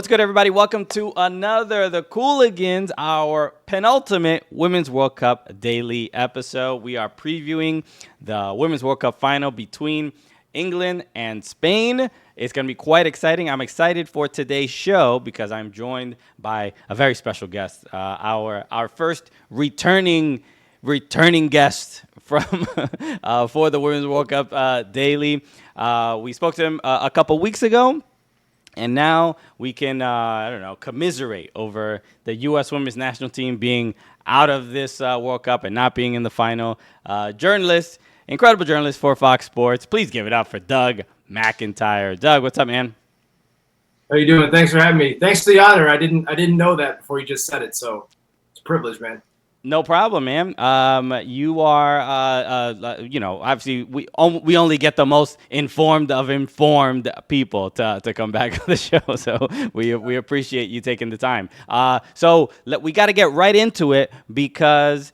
What's good, everybody? Welcome to the Cooligans, our penultimate Women's World Cup daily episode. We are previewing the Women's World Cup final between England and Spain. It's going to be quite exciting. I'm excited for today's show because I'm joined by a very special guest, our first returning guest from for the Women's World Cup daily. We spoke to him a couple weeks ago. And now we can, commiserate over the U.S. Women's National Team being out of this World Cup and not being in the final. Incredible journalist for Fox Sports. Please give it up for Doug McIntyre. Doug, what's up, man? How you doing? Thanks for having me. Thanks for the honor. I didn't know that before you just said it, so it's a privilege, man. No problem, man. You are, obviously we only get the most informed of informed people to come back on the show. So we appreciate you taking the time. So we got to get right into it because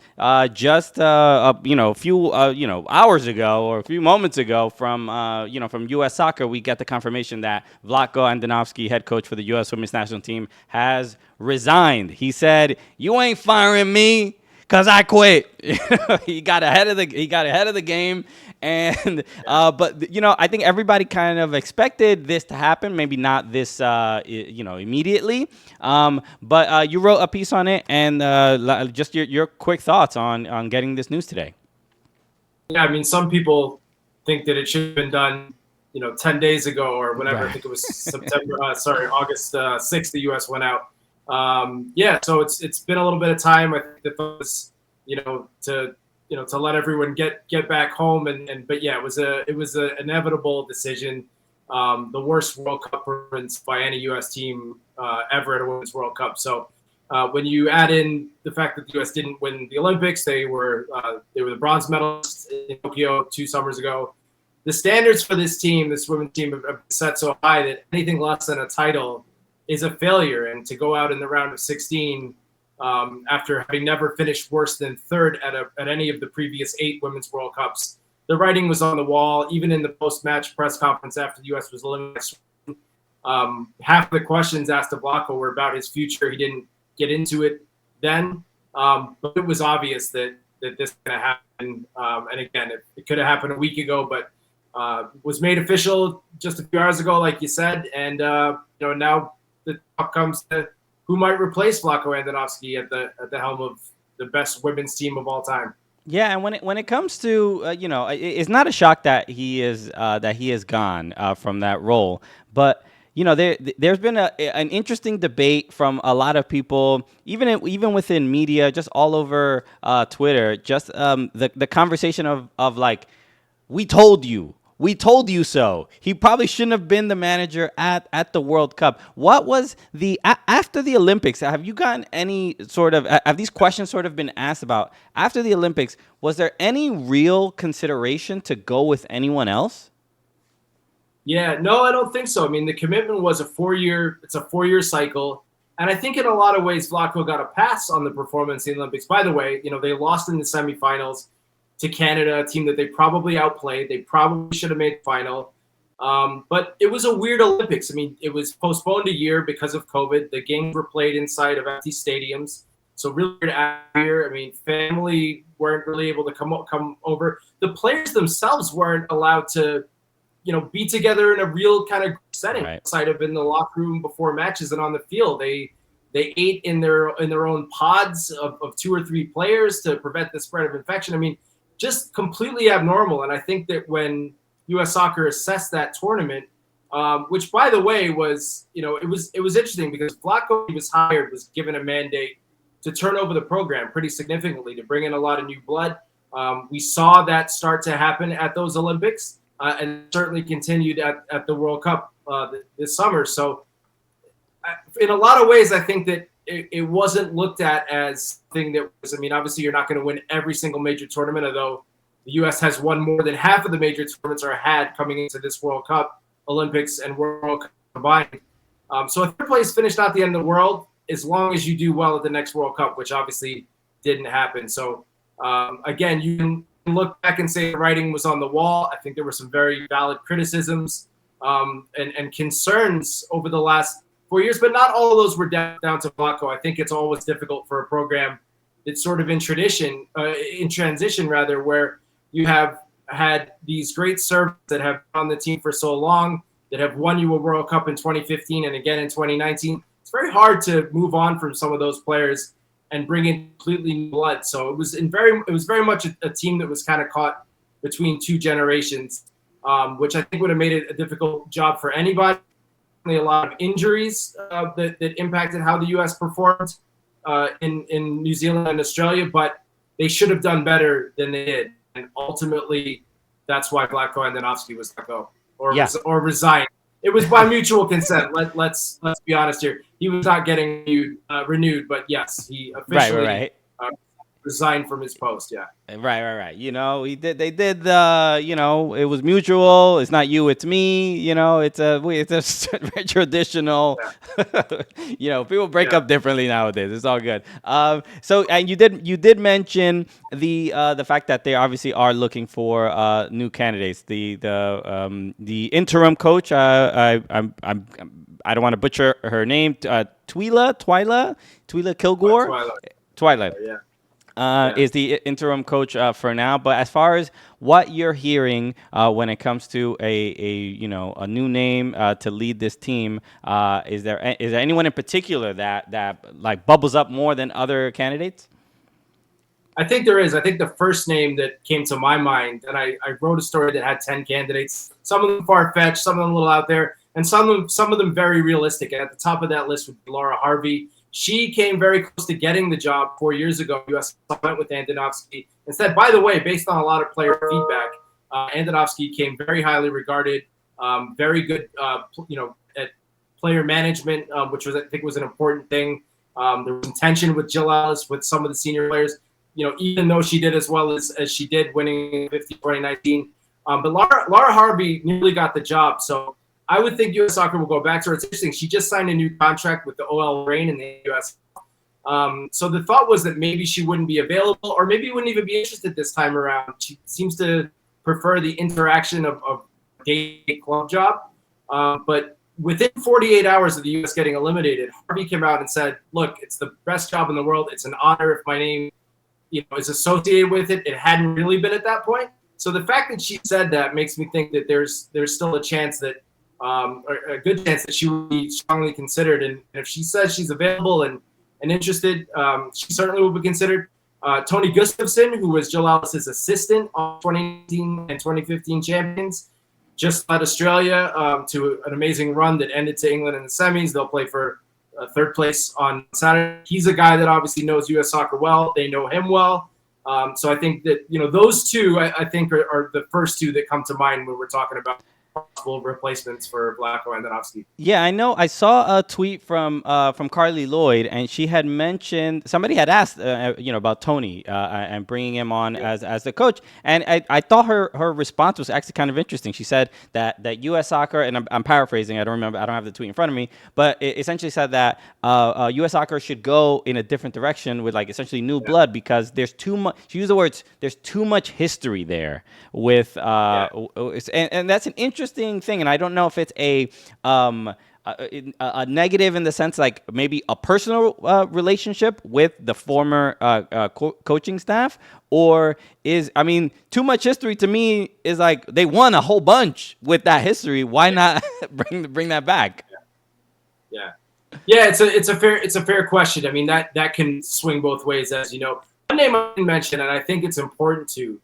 just a few hours ago or a few moments ago from U.S. Soccer, we get the confirmation that Vlatko Andonovski, head coach for the U.S. Women's National Team, has resigned. He said, "You ain't firing me, 'cause I quit." He got ahead of the game, and but I think everybody kind of expected this to happen. Maybe not this immediately. But you wrote a piece on it, and just your quick thoughts on getting this news today. Yeah, I mean, some people think that it should have been done 10 days ago or whatever. Right. I think it was August 6th. The U.S. went out. So it's been a little bit of time. I think that was, to let everyone get back home, but yeah, it was an inevitable decision. The worst World Cup performance by any U.S. team ever at a Women's World Cup. So when you add in the fact that the U.S. didn't win the Olympics, they were the bronze medalists in Tokyo 2 summers ago. The standards for this women's team, have been set so high that anything less than a title is a failure. And to go out in the round of 16 after having never finished worse than third at any of the previous 8 Women's World Cups, the writing was on the wall. Even in the post-match press conference after the U.S. was eliminated, half of the questions asked of Vlatko were about his future. He didn't get into it then, but it was obvious that this was going to happen. And again, it could have happened a week ago, but was made official just a few hours ago, like you said. And now the talk comes to who might replace Vlatko Andonovski at the helm of the best women's team of all time. Yeah, and when it comes to it's not a shock that he is gone from that role, but there's been an interesting debate from a lot of people, even within media, just all over Twitter, just the conversation of like, we told you so. He probably shouldn't have been the manager at the World Cup. What was after the Olympics? Have you gotten any have these questions sort of been asked about after the Olympics? Was there any real consideration to go with anyone else? Yeah, no, I don't think so. I mean, the commitment was a 4-year cycle. And I think in a lot of ways, Vlatko got a pass on the performance in the Olympics. By the way, they lost in the semifinals to Canada, a team that they probably outplayed. They probably should have made the final. But it was a weird Olympics. I mean, it was postponed a year because of COVID. The games were played inside of empty stadiums. So really weird atmosphere. I mean, family weren't really able to come over. The players themselves weren't allowed to, be together in a real kind of setting, right, outside of in the locker room before matches and on the field. They ate in their own pods of 2 or 3 players to prevent the spread of infection. I mean, just completely abnormal. And I think that when U.S. Soccer assessed that tournament, which, by the way, was, it was interesting because Vlatko, he was hired, was given a mandate to turn over the program pretty significantly, to bring in a lot of new blood. We saw that start to happen at those Olympics and certainly continued at the World Cup this summer. So in a lot of ways, I think that it wasn't looked at as thing that was, I mean, obviously you're not going to win every single major tournament, although the U.S. has won more than half of the major tournaments or had coming into this World Cup, Olympics and World Cup combined. So a third place finish not the end of the world, as long as you do well at the next World Cup, which obviously didn't happen. So again, you can look back and say the writing was on the wall. I think there were some very valid criticisms and concerns over the last 4 years, but not all of those were down to Vlatko. I think it's always difficult for a program that's sort of in transition rather, where you have had these great servants that have been on the team for so long, that have won you a World Cup in 2015 and again in 2019. It's very hard to move on from some of those players and bring in completely new blood. So it was very much a team that was kind of caught between two generations, which I think would have made it a difficult job for anybody. A lot of injuries that impacted how the U.S. performed in New Zealand and Australia, but they should have done better than they did. And ultimately, that's why Vlatko Andonovski was let go or resigned. It was by mutual consent. Let's be honest here. He was not getting renewed, but yes, he officially resigned from his post. Yeah. Right. You know, they did it was mutual. It's not you, it's me. You know, it's a very traditional. Yeah. People break up differently nowadays. It's all good. So, and you did mention the fact that they obviously are looking for new candidates. The interim coach. I don't want to butcher her name. Twyla Kilgore. Twyla. Yeah. Is the interim coach for now. But as far as what you're hearing when it comes to a new name to lead this team, is there anyone in particular that like bubbles up more than other candidates? I think there is. I think the first name that came to my mind, and I wrote a story that had 10 candidates, some of them far-fetched, some of them a little out there, and some of them very realistic. And at the top of that list would be Laura Harvey. She came very close to getting the job 4 years ago. U.S. went with Andonovski. Instead, by the way, based on a lot of player feedback, Andonovski came very highly regarded, very good, at player management, which I think was an important thing. There was some tension with Jill Ellis, with some of the senior players. Even though she did as well as she did, winning 2019. But Laura Harvey nearly got the job. So I would think U.S. Soccer will go back to her. It's interesting. She just signed a new contract with the OL Reign in the U.S. So the thought was that maybe she wouldn't be available, or maybe wouldn't even be interested this time around. She seems to prefer the interaction of a club job. But within 48 hours of the U.S. getting eliminated, Harvey came out and said, "Look, it's the best job in the world. It's an honor if my name, is associated with it." It hadn't really been at that point. So the fact that she said that makes me think that there's still a chance that. A good chance that she would be strongly considered, and if she says she's available and interested, she certainly will be considered. Tony Gustafsson, who was Jill Ellis's assistant on 2018 and 2015 champions, just led Australia to an amazing run that ended to England in the semis. They'll play for third place on Saturday. He's a guy that obviously knows U.S. soccer well. They know him well. So I think that those two I think are the first two that come to mind when we're talking about possible replacements for Vlatko Andonovski. Yeah, I know. I saw a tweet from Carly Lloyd, and she had mentioned somebody had asked, about Tony and bringing him on as the coach, and I thought her response was actually kind of interesting. She said that U.S. Soccer, and I'm paraphrasing. I don't have the tweet in front of me, but it essentially said that U.S. Soccer should go in a different direction with like essentially new blood, because there's too much. She used the words, "There's too much history there with," and that's an interesting thing, and I don't know if it's a negative in the sense like maybe a personal relationship with the former coaching staff, or too much history to me is like they won a whole bunch with that history. Why not bring that back? Yeah. It's a fair question. I mean that can swing both ways, as you know. One name I didn't mention, and I think it's important to.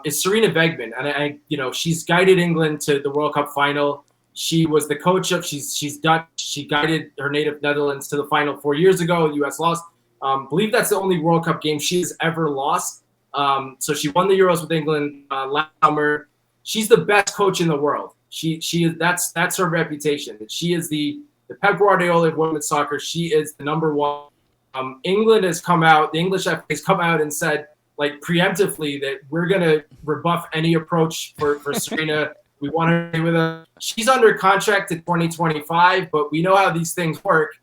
Is Serena Vegman, and she's guided England to the World Cup final. She was the coach of she's Dutch. She guided her native Netherlands to the final 4 years ago. U.S. lost. Believe that's the only World Cup game she has ever lost. So she won the Euros with England last summer. She's the best coach in the world. She is that's her reputation. She is the Pep Guardiola of women's soccer. She is the number one. England has come out. The English FA has come out and said, like, preemptively, that we're going to rebuff any approach for Serena. We want her to stay with us. She's under contract to 2025, but we know how these things work.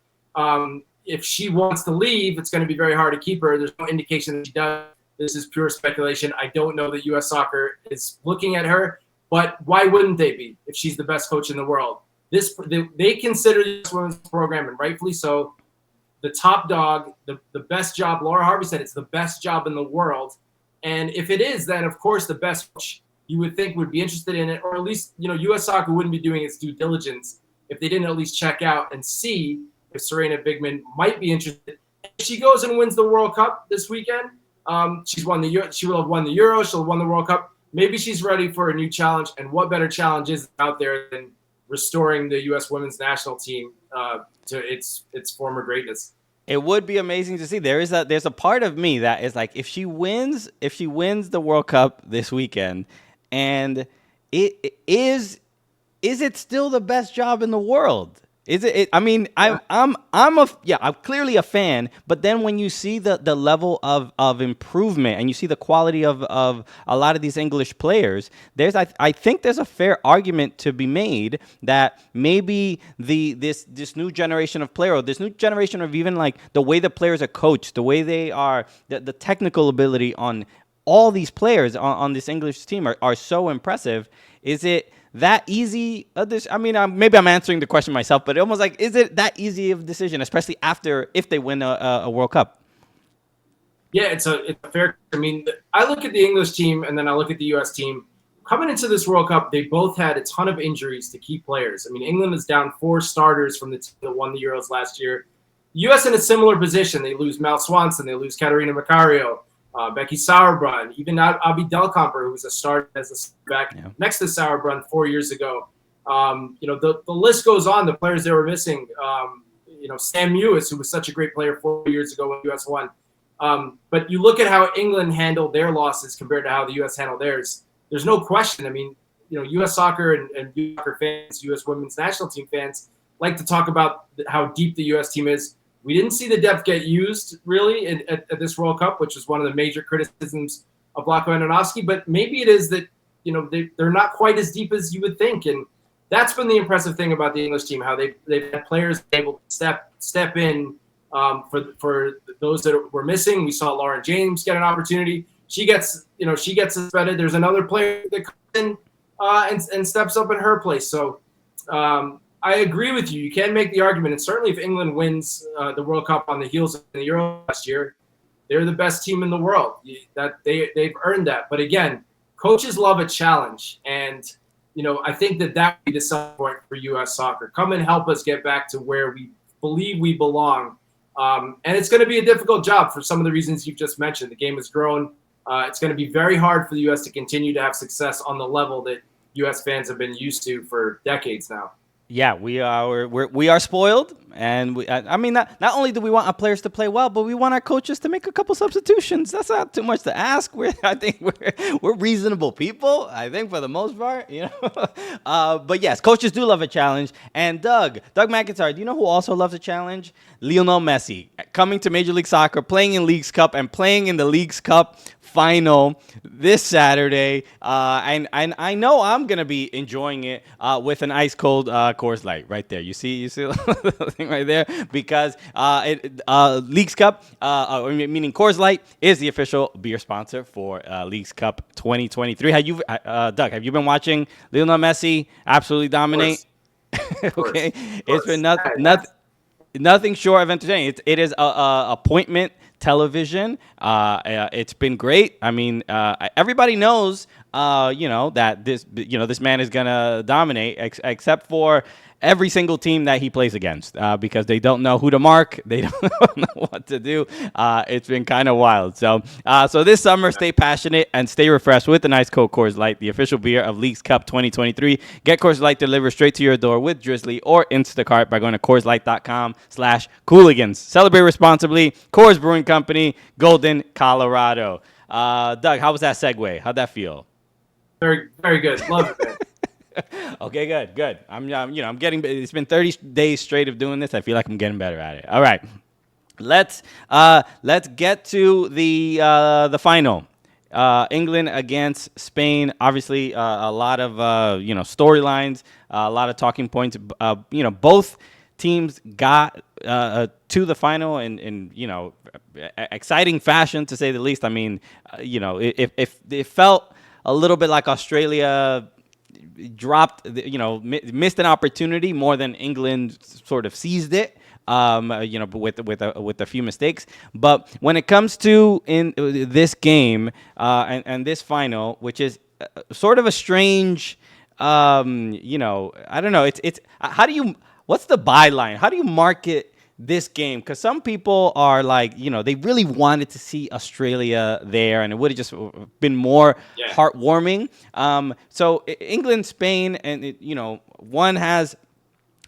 If she wants to leave, it's going to be very hard to keep her. There's no indication that she does. This is pure speculation. I don't know that U.S. Soccer is looking at her, but why wouldn't they be if she's the best coach in the world? They consider this women's program, and rightfully so, the top dog, the best job. Laura Harvey said it's the best job in the world. And if it is, then of course the best coach you would think would be interested in it, or at least, U.S. Soccer wouldn't be doing its due diligence if they didn't at least check out and see if Serena Bigman might be interested. If she goes and wins the World Cup this weekend, she will have won the Euro, she'll have won the World Cup. Maybe she's ready for a new challenge, and what better challenge is out there than restoring the U.S. women's national team to its former greatness. It would be amazing to see. There's a part of me that is like, if she wins the World Cup this weekend, and it is it still the best job in the world? Is it? I mean, I'm clearly a fan, but then when you see the level of improvement, and you see the quality of a lot of these English players, I think there's a fair argument to be made that maybe this new generation of player, or this new generation of even like the way the players are coached, the way they are, the technical ability on all these players on this English team are so impressive. Is it that easy? Maybe I'm answering the question myself, but almost like, is it that easy of a decision, especially if they win a World Cup? Yeah, it's a fair. I mean, I look at the English team, and then I look at the U.S. team. Coming into this World Cup, they both had a ton of injuries to key players. I mean, England is down 4 starters from the team that won the Euros last year. U.S. in a similar position. They lose Mel Swanson. They lose Katarina Macario. Becky Sauerbrunn, even Abby Delcomper, who was a starter as a back next to Sauerbrunn 4 years ago. The list goes on, the players they were missing. Sam Mewis, who was such a great player 4 years ago when the U.S. won. But you look at how England handled their losses compared to how the U.S. handled theirs. There's no question. I mean, U.S. soccer and U.S. soccer fans, U.S. women's national team fans like to talk about how deep the U.S. team is. We didn't see the depth get used, really, at this World Cup, which is one of the major criticisms of Vlatko Andonovski. But maybe it is that, they're not quite as deep as you would think. And that's been the impressive thing about the English team, how they've had players able to step in for those that were missing. We saw Lauren James get an opportunity. She gets suspended. There's another player that comes in and steps up in her place. So I agree with you. You can make the argument, and certainly if England wins the World Cup on the heels of the Euro last year, they're the best team in the world. They've earned that. But again, coaches love a challenge, and I think that would be the selling point for U.S. soccer. Come and help us get back to where we believe we belong. And it's going to be a difficult job for some of the reasons you've just mentioned. The game has grown. It's going to be very hard for the U.S. to continue to have success on the level that U.S. fans have been used to for decades now. Yeah, we are spoiled, and not only do we want our players to play well, but we want our coaches to make a couple substitutions. That's not too much to ask. I think we're reasonable people, I think, for the most part, But yes, coaches do love a challenge. And Doug McIntyre, do you know who also loves a challenge? Lionel Messi, coming to Major League Soccer, playing in Leagues Cup, and playing in the Leagues Cup final this Saturday, and I know I'm gonna be enjoying it with an ice cold Coors Light right there. You see the thing right there, because Leagues Cup, meaning Coors Light, is the official beer sponsor for Leagues Cup 2023. Doug, have you been watching Lionel Messi absolutely dominate? Okay, it's been nothing short of entertaining. It is appointment television. It's been great. I mean, everybody knows, that this man is gonna dominate, except for every single team that he plays against, because they don't know who to mark. They don't know what to do. It's been kind of wild. So this summer, stay passionate and stay refreshed with the nice cold Coors Light, the official beer of Leagues Cup 2023. Get Coors Light delivered straight to your door with Drizzly or Instacart by going to CoorsLight.com/Cooligans. Celebrate responsibly. Coors Brewing Company, Golden, Colorado. Doug, how was that segue? How'd that feel? Very, very good. Love it, man. Okay, good. I'm getting. It's been 30 days straight of doing this. I feel like I'm getting better at it. All right, let's get to the final. England against Spain. Obviously, a lot of storylines, a lot of talking points. Both teams got to the final in exciting fashion, to say the least. I mean, if it felt a little bit like Australia dropped, missed an opportunity more than England sort of seized it. With a few mistakes, but when it comes to in this game and this final, which is sort of a strange, I don't know. It's how do you what's the byline? How do you market this game? Because some people are like, they really wanted to see Australia there, and it would have just been more heartwarming. So England, Spain, and one has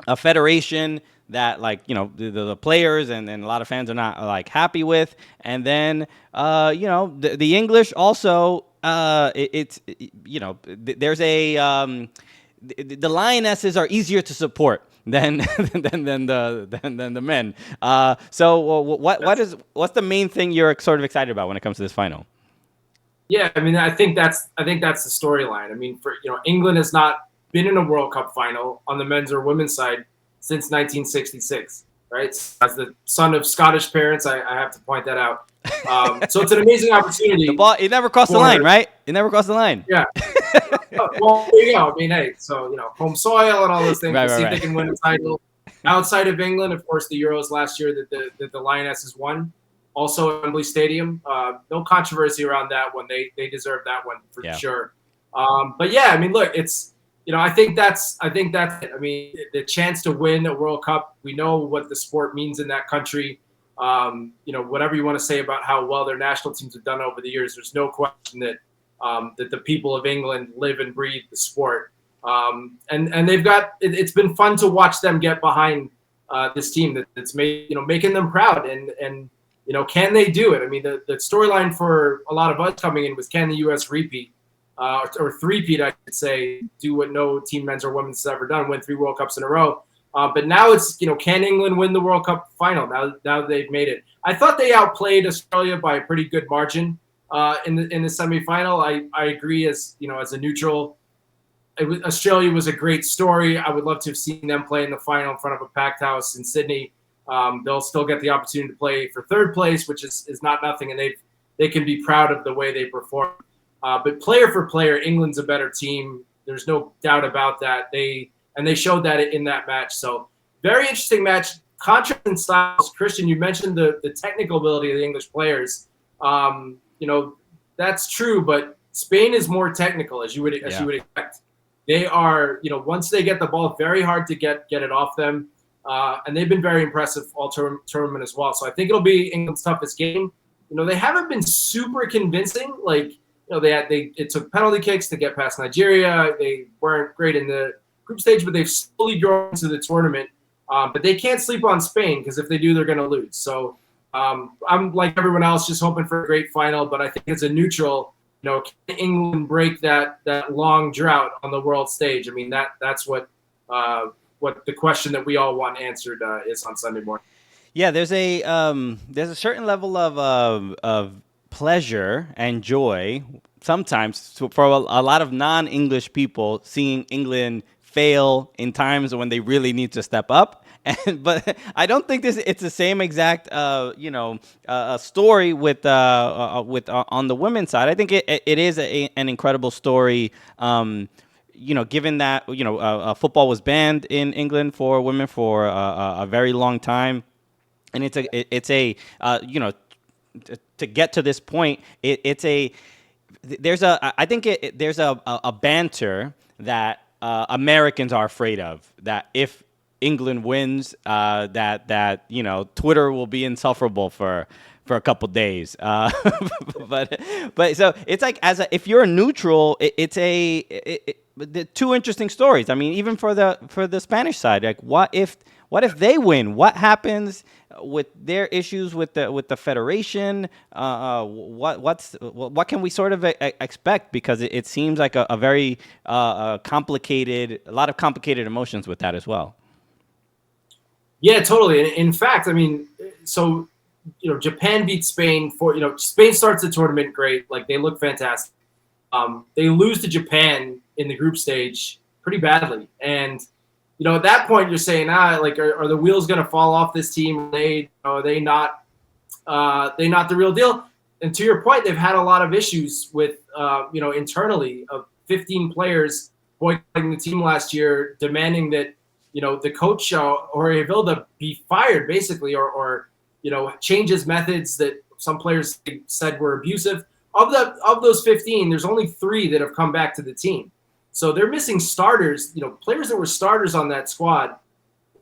a federation that the players and a lot of fans are not like happy with, and then the English also there's a the lionesses are easier to support than the men. So what's the main thing you're sort of excited about when it comes to this final? Yeah, I mean, I think that's the storyline. I mean, England has not been in a World Cup final on the men's or women's side since 1966, right? As the son of Scottish parents, I have to point that out. So it's an amazing opportunity. The ball, it never crossed the line, right? It never crossed the line. Yeah. Well, there you go. I mean, hey, so, home soil and all those things. We'll see if they can win a title. Outside of England, of course, the Euros last year that the Lionesses won, also at Wembley Stadium. No controversy around that one. They deserve that one for sure. But yeah, I mean, look, it's, I think that's it. I mean, the chance to win a World Cup, we know what the sport means in that country. Whatever you want to say about how well their national teams have done over the years, there's no question that that the people of England live and breathe the sport. And they've got, it's been fun to watch them get behind this team that's making them proud. And can they do it? I mean, the storyline for a lot of us coming in was, can the U.S. repeat? Or three-peat, I should say, do what no team, men's or women's, has ever done, win 3 World Cups in a row. But now it's, can England win the World Cup final now that they've made it? I thought they outplayed Australia by a pretty good margin in the semifinal. I agree as a neutral. Australia was a great story. I would love to have seen them play in the final in front of a packed house in Sydney. They'll still get the opportunity to play for third place, which is not nothing, and they can be proud of the way they perform. But player for player, England's a better team. There's no doubt about that. They showed that in that match. So very interesting match. Contrast in styles. Christian, you mentioned the technical ability of the English players. That's true, but Spain is more technical, as you would expect. They are, once they get the ball, very hard to get it off them. And they've been very impressive all tournament as well. So I think it'll be England's toughest game. They haven't been super convincing. Like, it took penalty kicks to get past Nigeria. They weren't great in the group stage, but they've slowly grown into the tournament. But they can't sleep on Spain, because if they do, they're going to lose. So I'm like everyone else, just hoping for a great final. But I think as a neutral, can England break that long drought on the world stage? I mean, that's what the question that we all want answered is on Sunday morning. Yeah, there's a certain level of pleasure and joy sometimes for a lot of non-English people seeing England fail in times when they really need to step up. But I don't think it's the same exact story with on the women's side. I think it is an incredible story. Given that football was banned in England for women for a very long time, and to get to this point, there's a banter that Americans are afraid of, that if England wins, that Twitter will be insufferable for a couple days. But so it's like, if you're a neutral, it's the two interesting stories. I mean, even for the Spanish side, like what if they win? What happens with their issues with the federation? What can we sort of expect? Because it seems like a very complicated, a lot of complicated emotions with that as well. Yeah, totally. In fact, I mean, so Japan beat Spain Spain starts the tournament great, like they look fantastic. They lose to Japan in the group stage pretty badly, and at that point you're saying, are the wheels going to fall off this team? Are they not the real deal? And to your point, they've had a lot of issues with internally of 15 players boycotting the team last year, demanding that, the coach Jorge Vilda be fired basically, or change his methods that some players said were abusive. Of those 15, there's only 3 that have come back to the team. So they're missing starters, players that were starters on that squad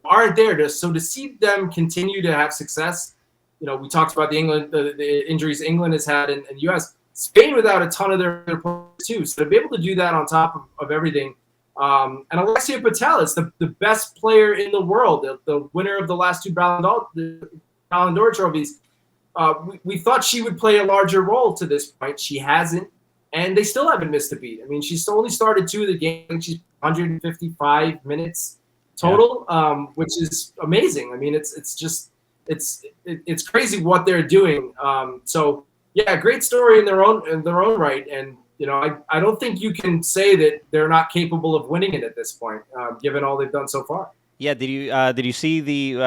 aren't there. So to see them continue to have success, we talked about the injuries England has had in U.S. Spain without a ton of their players too. So to be able to do that on top of everything. And Alexia Patel is the best player in the world, the winner of the last 2 Ballon d'Or trophies. We thought she would play a larger role to this point. She hasn't, and they still haven't missed a beat. I mean, she's only started 2 of the games. She's 155 minutes total, which is amazing. I mean, it's crazy what they're doing. So yeah, great story in their own right, and I don't think you can say that they're not capable of winning it at this point, given all they've done so far. Yeah, did you see the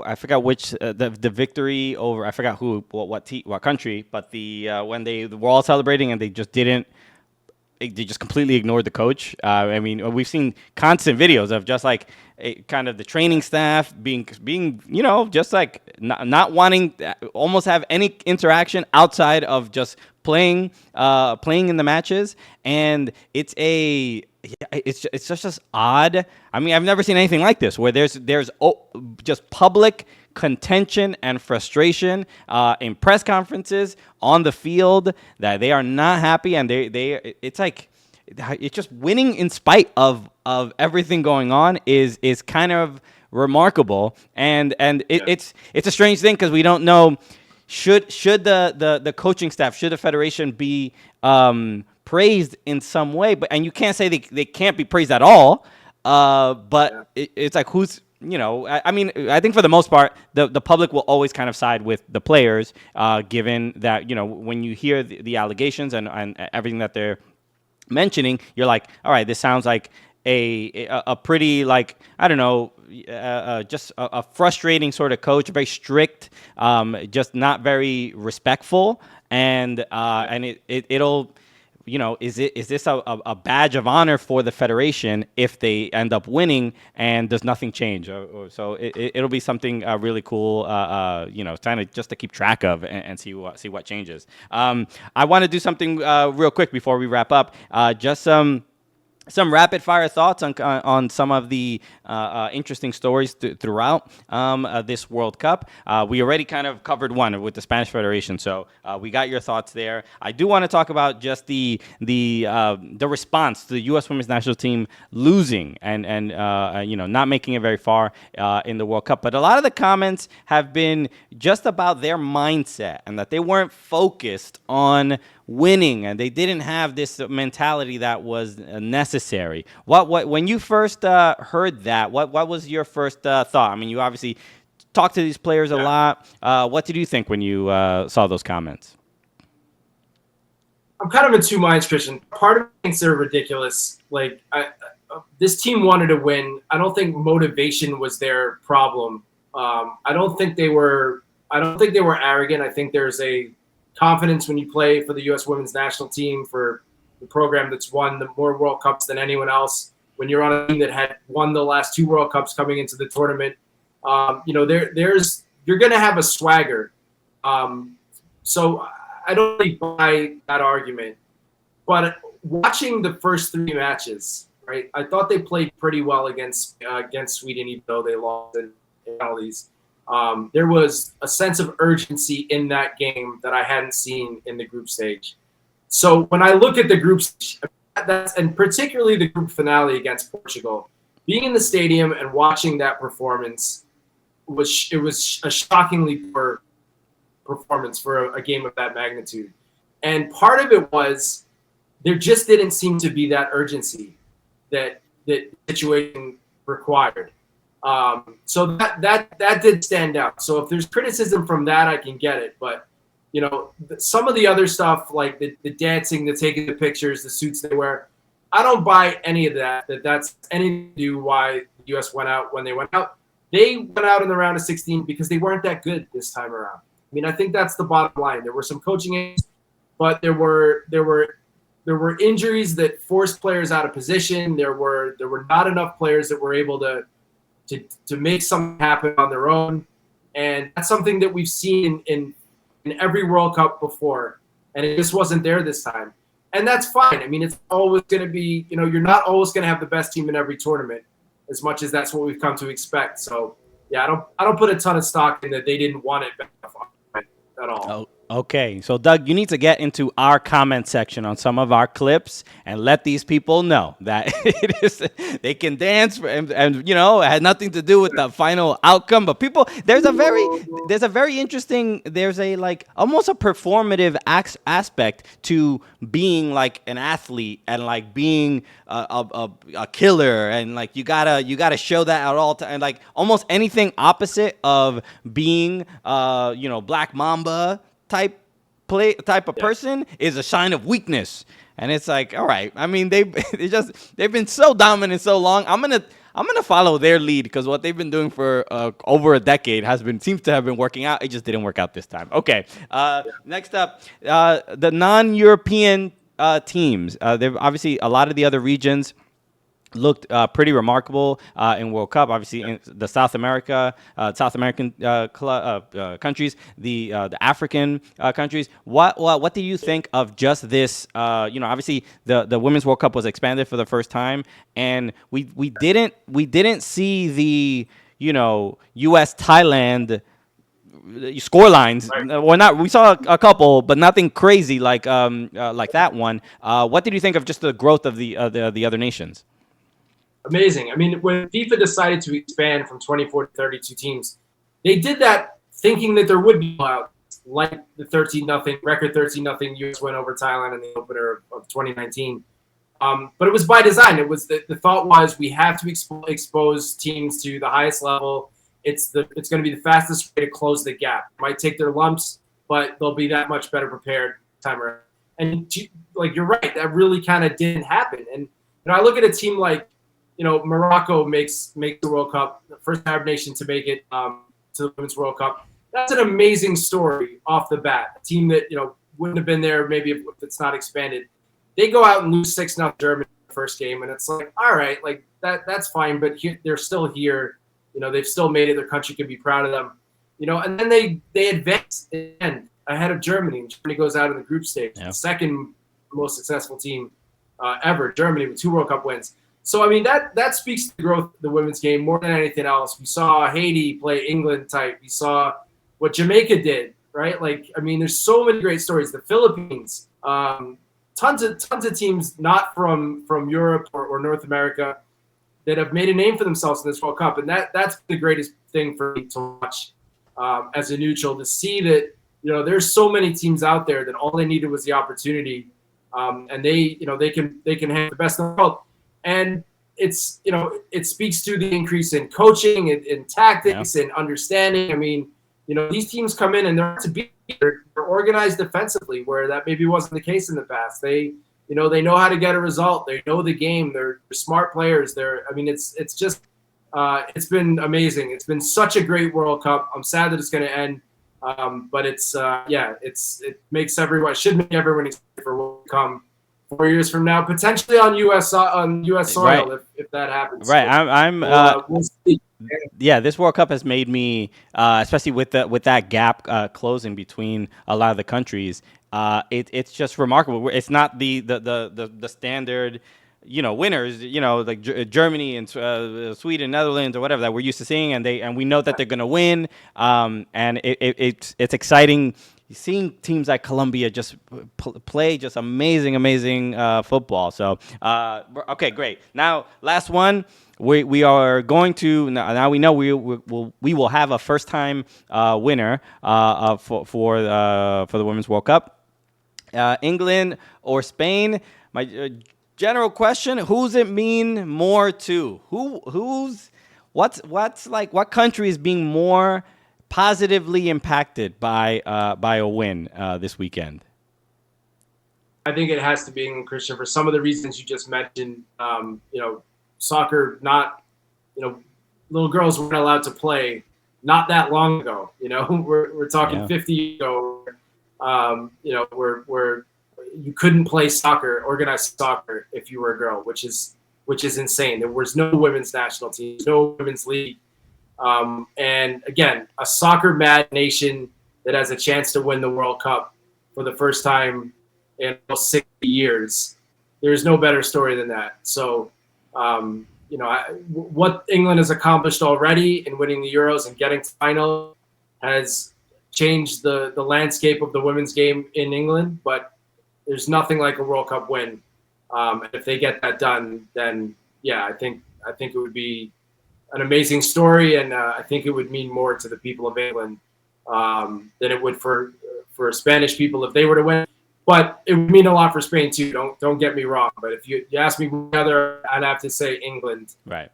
I forgot which the victory over, I forgot who, what country, but the when they were all celebrating and they just completely ignored the coach. I mean, we've seen constant videos of just like kind of the training staff being just like not wanting to almost have any interaction outside of just playing in the matches, and it's just odd. I mean, I've never seen anything like this where there's just public contention and frustration in press conferences, on the field, that they are not happy, and it's just winning in spite of everything going on is kind of remarkable, and it's a strange thing because we don't know, should the coaching staff, should the federation be praised in some way, and you can't say they can't be praised at all, but it's like who's. I mean, I think for the most part, the public will always kind of side with the players, given that, when you hear the allegations and everything that they're mentioning, you're like, all right, this sounds like a pretty, like, I don't know, just a frustrating sort of coach, very strict, just not very respectful, and it'll. Is this a badge of honor for the federation if they end up winning and does nothing change? So it'll be something really cool, kind of just to keep track of and see what changes. I want to do something real quick before we wrap up. Just some rapid fire thoughts on some of the interesting stories throughout this World Cup. We already kind of covered one with the Spanish Federation, so we got your thoughts there. I do want to talk about just the response to the U.S. Women's National Team losing and not making it very far in the World Cup. But a lot of the comments have been just about their mindset and that they weren't focused on winning, and they didn't have this mentality that was necessary. What when you first heard that, what was your first thought? I mean, you obviously talked to these players a lot. What did you think when you saw those comments? I'm kind of in 2 minds, Christian. Part of me thinks they're ridiculous. Like, this team wanted to win. I don't think motivation was their problem. I don't think they were arrogant. I think there's a confidence when you play for the U.S. Women's National Team, for the program that's won more World Cups than anyone else. When you're on a team that had won the last 2 World Cups coming into the tournament, you're going to have a swagger. So I don't really buy that argument. But watching the first 3 matches, right, I thought they played pretty well against Sweden, even though they lost in penalties. There was a sense of urgency in that game that I hadn't seen in the group stage. So when I look at the group stage, and particularly the group finale against Portugal, being in the stadium and watching that performance was a shockingly poor performance for a game of that magnitude. And part of it was there just didn't seem to be that urgency that situation required. So that did stand out. So if there's criticism from that, I can get it. But, some of the other stuff, like the dancing, the taking the pictures, the suits they wear, I don't buy any of that. That's anything to do why the U.S. went out when they went out. They went out in the round of 16 because they weren't that good this time around. I mean, I think that's the bottom line. There were some coaching aids, but there were there were injuries that forced players out of position. There were not enough players that were able to make something happen on their own, and that's something that we've seen in every World Cup before, and it just wasn't there this time. And that's fine. I mean, it's always going to be, you're not always going to have the best team in every tournament, as much as that's what we've come to expect. So, yeah, I don't put a ton of stock in that they didn't want it at all. Oh, okay. So, Doug, you need to get into our comment section on some of our clips and let these people know that they can dance and it had nothing to do with the final outcome. But people, there's a very interesting, there's a like almost a performative aspect to being like an athlete and like being a killer, and like you gotta show that at all time, and like almost anything opposite of being Black Mamba type of person is a sign of weakness. And it's like, all right, I mean, they've been so dominant so long. I'm gonna follow their lead, because what they've been doing for over a decade seems to have been working out. It just didn't work out this time. Okay, next up, the non-European teams. They've obviously, a lot of the other regions looked pretty remarkable in World Cup. Obviously, in the South American countries, the African countries. What do you think of just this? Obviously the Women's World Cup was expanded for the first time, and we didn't see the U.S. Thailand score lines. Right. We saw a couple, but nothing crazy like that one. What did you think of just the growth of the other nations? Amazing. I mean, when FIFA decided to expand from 24 to 32 teams, they did that thinking that there would be blowouts, like the 13-0 record 13-0 US win over Thailand in the opener of 2019. But it was by design. It was the thought was we have to expose teams to the highest level. It's going to be the fastest way to close the gap. It might take their lumps, but they'll be that much better prepared time around. And like you're right, that really kind of didn't happen. And I look at a team like Morocco makes the World Cup, the first Arab nation to make it to the Women's World Cup. That's an amazing story off the bat. A team that wouldn't have been there maybe if it's not expanded. They go out and lose 6-0 Germany in the first game, and it's like, all right, like that's fine, but they're still here. They've still made it. Their country can be proud of them. And then they advance and ahead of Germany, and Germany goes out in the group stage. Yeah. The second most successful team ever, Germany, with 2 World Cup wins. So, I mean, that speaks to the growth of the women's game more than anything else. We saw Haiti play England type. We saw what Jamaica did, right? Like, I mean, there's so many great stories. The Philippines, tons of teams not from Europe or North America that have made a name for themselves in this World Cup. And that's the greatest thing for me to watch as a neutral, to see that, there's so many teams out there that all they needed was the opportunity. And they can have the best in the world. And it's, it speaks to the increase in coaching and tactics and understanding. I mean, these teams come in and they're organized defensively, where that maybe wasn't the case in the past. They know how to get a result. They know the game. They're smart players. It's just, it's been amazing. It's been such a great World Cup. I'm sad that it's going to end. But it should make everyone excited for what will come 4 years from now, potentially on U.S. soil, right. if that happens. Right. We'll see. Yeah, this World Cup has made me, especially with that gap closing between a lot of the countries. It's just remarkable. It's not the standard, winners, like Germany and Sweden, Netherlands, or whatever that we're used to seeing, and we know that they're going to win. And it's exciting seeing teams like Colombia just play just amazing football. So okay, great. Now last one. We are going to now. We know we will have a first time winner for the Women's World Cup. England or Spain? My general question: who's it mean more to? What country is being more positively impacted by a win this weekend? I think it has to be England, Christian, for some of the reasons you just mentioned. Soccer, little girls weren't allowed to play not that long ago. We're talking 50 years ago. Where you couldn't play soccer, organized soccer, if you were a girl, which is insane. There was no women's national team, no women's league. And again, a soccer mad nation that has a chance to win the World Cup for the first time in almost 60 years. There's no better story than that. So, what England has accomplished already in winning the Euros and getting to final has changed the landscape of the women's game in England. But there's nothing like a World Cup win. If they get that done, then yeah, I think it would be an amazing story, and I think it would mean more to the people of England than it would for Spanish people if they were to win. But it would mean a lot for Spain too. Don't get me wrong. But if you ask me whether, I'd have to say England. Right.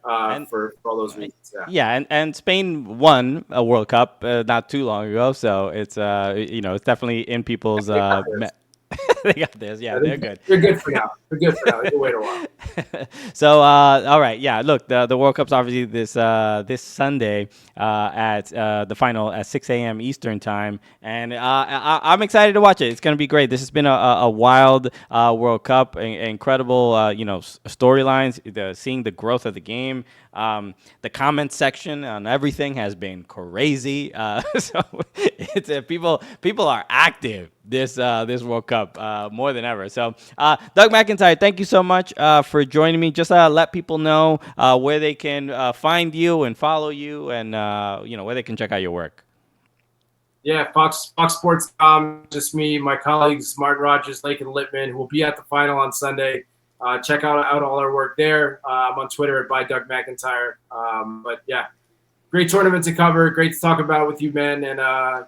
For all those reasons. Yeah. And Spain won a World Cup not too long ago, so it's it's definitely in people's. They got this. Yeah, they're good. They're good for now. They can wait a while. So, all right. Yeah, look, the World Cup's obviously this Sunday at the final at 6 a.m. Eastern time. And I'm excited to watch it. It's going to be great. This has been a wild World Cup, incredible, storylines, seeing the growth of the game. The comment section on everything has been crazy. So it's people are active this World Cup more than ever. So Doug McIntyre, thank you so much for joining me. Just let people know where they can find you and follow you, and where they can check out your work. Yeah, Fox Sports. Just me, my colleagues Martin Rogers, Lake, and Littman, who will be at the final on Sunday. Check out all our work there. I'm on Twitter at Doug McIntyre. But yeah, great tournament to cover. Great to talk about with you, man. And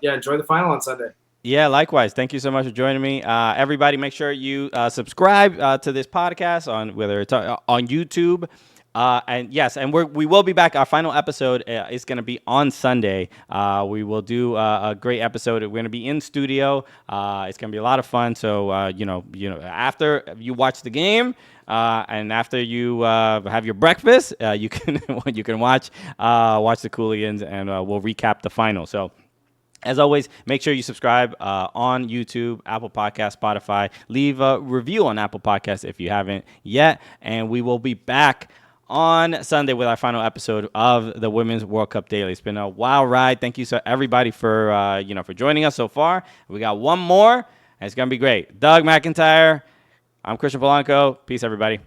enjoy the final on Sunday. Yeah, likewise. Thank you so much for joining me. Everybody, make sure you subscribe to this podcast on whether it's on YouTube. And yes, and we will be back. Our final episode is going to be on Sunday. We will do a great episode. We're going to be in studio. It's going to be a lot of fun. So after you watch the game and after you have your breakfast, you can watch the Cooligans, and we'll recap the final. So, as always, make sure you subscribe on YouTube, Apple Podcasts, Spotify. Leave a review on Apple Podcasts if you haven't yet, and we will be back on Sunday with our final episode of the Women's World Cup Daily. It's been a wild ride. Thank you everybody for joining us so far. We got one more, and it's gonna be great. Doug McIntyre. I'm Christian Polanco. Peace, everybody.